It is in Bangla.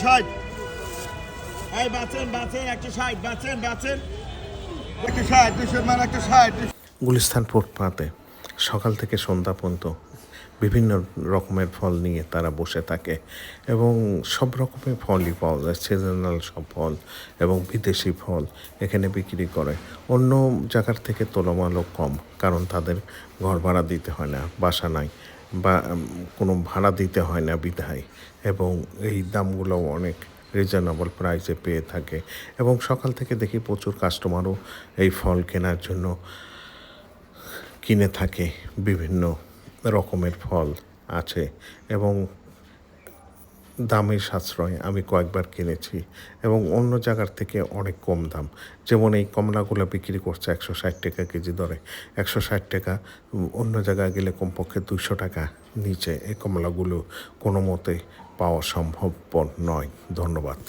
ষাট এই বাঁচেন বাঁচেন 160 বাঁচেন বাঁচেন 160 200 মান 160 গুলিস্তান ফুটপাতে সকাল থেকে সন্ধ্যা পর্যন্ত বিভিন্ন রকমের ফল নিয়ে তারা বসে থাকে এবং সব রকমের ফলই পাওয়া যায়, সিজনাল সব ফল এবং বিদেশি ফল এখানে বিক্রি করে। অন্য জায়গার থেকে তুলনামূলক কম, কারণ তাদের ঘর ভাড়া দিতে হয় না, বাসা নাই বা কোনো ভাড়া দিতে হয় না বিধায়, এবং এই দামগুলো অনেক রিজনেবল প্রাইসে পেয়ে থাকে। এবং সকাল থেকে দেখি প্রচুর কাস্টমারও এই ফল কেনার জন্য কিনে থাকে। বিভিন্ন রকমের ফল আছে এবং দামের সাশ্রয়, আমি কয়েকবার কিনেছি এবং অন্য জায়গার থেকে অনেক কম দাম। যেমন এই কমলাগুলো বিক্রি করছে 160 টাকা কেজি দরে, 160 টাকা। অন্য জায়গায় গেলে কমপক্ষে 200 টাকা নিচে এই কমলাগুলো কোনো মতে পাওয়া সম্ভবপর নয়। ধন্যবাদ।